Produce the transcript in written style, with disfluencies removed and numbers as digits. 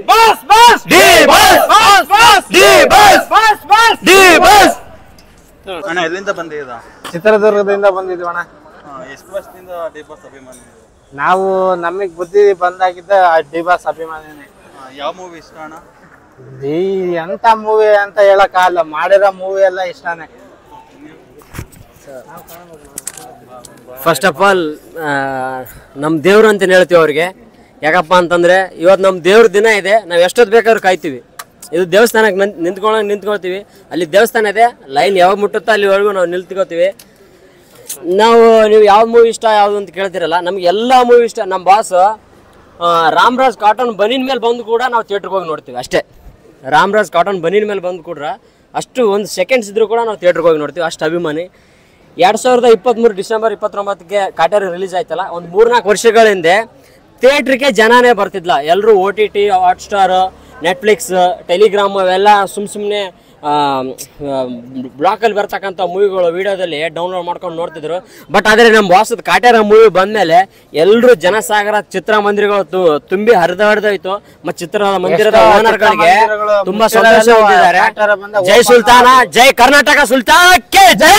Bus boss D boss bus boss D boss bus boss D boss. ಅಣ್ಣ ಎಲ್ಲಿಂದ ಬಂದಿದ್ದೀರಾ? ಚಿತ್ರದುರ್ಗದಿಂದ ಬಂದಿದ್ವಿ ಅಣ್ಣ. ಎಷ್ಟು ವರ್ಷದಿಂದ ಡಿ ಬಾಸ್ ಅಭಿಮಾನಿ? ನಾವು ನಮಗ್ ಬುದ್ಧಿ ಬಂದಾಗಿದ್ದ ಡಿ ಬಾಸ್ ಅಭಿಮಾನಿನೇ. ಯಾವ ಮೂವಿ ಇಷ್ಟ ಅಣ್ಣ? ಎಂತ ಮೂವಿ ಅಂತ ಹೇಳಕ್ಕಾಗಲ್ಲ, ಮಾಡಿರೋ ಮೂವಿ ಎಲ್ಲ ಇಷ್ಟನೇ. ಫಸ್ಟ್ ಆಫ್ ಆಲ್ ನಮ್ಮ ದೇವ್ರು ಅಂತೇನು ಹೇಳ್ತೀವಿ ಅವ್ರಿಗೆ. ಯಾಕಪ್ಪ ಅಂತಂದರೆ ಇವತ್ತು ನಮ್ಮ ದೇವ್ರ ದಿನ ಇದೆ, ನಾವು ಎಷ್ಟೊತ್ತು ಬೇಕಾದ್ರೂ ಕಾಯ್ತೀವಿ. ಇದು ದೇವಸ್ಥಾನಕ್ಕೆ ನಿಂತ್ಕೊಳ್ತೀವಿ, ಅಲ್ಲಿ ದೇವಸ್ಥಾನ ಇದೆ, ಲೈನ್ ಯಾವಾಗ ಮುಟ್ಟುತ್ತೋ ಅಲ್ಲಿವರೆಗೂ ನಾವು ನಿಂತ್ಕೋತೀವಿ. ನೀವು ಯಾವ ಮೂವಿ ಇಷ್ಟ ಯಾವುದು ಅಂತ ಕೇಳ್ತಿರಲ್ಲ, ನಮ್ಗೆ ಎಲ್ಲ ಮೂವಿ ಇಷ್ಟ. ನಮ್ಮ ಬಾಸ್ ರಾಮರಾಜ್ ಕಾಟನ್ ಬನೀನ್ ಮೇಲೆ ಬಂದು ಕೂಡ ನಾವು ಥಿಯೇಟ್ರಿಗೆ ಹೋಗಿ ನೋಡ್ತೀವಿ ಅಷ್ಟೇ. ರಾಮರಾಜ್ ಕಾಟನ್ ಬನೀನ್ ಮೇಲೆ ಬಂದು ಕೂಡ ಅಷ್ಟು ಒಂದು ಸೆಕೆಂಡ್ಸ್ ಇದ್ರೂ ಕೂಡ ನಾವು ಥಿಯೇಟ್ರಿಗೆ ಹೋಗಿ ನೋಡ್ತೀವಿ, ಅಷ್ಟು ಅಭಿಮಾನಿ. 2023 ಡಿಸೆಂಬರ್ 29ಕ್ಕೆ ಕಾಟೇರಿ ರಿಲೀಸ್ ಆಯ್ತಲ್ಲ, ಒಂದು 3-4 ವರ್ಷಗಳ ಹಿಂದೆ ಥಿಯೇಟ್ರಿಗೆ ಜನನೇ ಬರ್ತಿದ್ಲ. ಎಲ್ಲರೂ OTT, ಹಾಟ್ಸ್ಟಾರ್, ನೆಟ್ಫ್ಲಿಕ್ಸ್, ಟೆಲಿಗ್ರಾಮ್ ಅವೆಲ್ಲ ಸುಮ್ಮನೆ ಬ್ಲಾಕಲ್ಲಿ ಬರ್ತಕ್ಕಂಥ ಮೂವಿಗಳು ವೀಡಿಯೋದಲ್ಲಿ ಡೌನ್ಲೋಡ್ ಮಾಡ್ಕೊಂಡು ನೋಡ್ತಿದ್ರು. ಬಟ್ ಆದರೆ ನಮ್ಮ ಬಾಸದ ಕಾಟೇರ ಮೂವಿ ಬಂದಮೇಲೆ ಎಲ್ಲರೂ ಜನಸಾಗರ ಚಿತ್ರಮಂದಿರಗಳು ತುಂಬಿ ಹರಿದಾಡ್ದೋಯ್ತು. ಮತ್ತು ಚಿತ್ರಮಂದಿರದ ಓನರ್ಗಳಿಗೆ ತುಂಬಾ ಸಂತೋಷ ಹೊಂದಿದ್ದಾರೆ. ಜೈ ಸುಲ್ತಾನ, ಜೈ ಕರ್ನಾಟಕ ಸುಲ್ತಾನಕ್ಕೆ ಜೈ.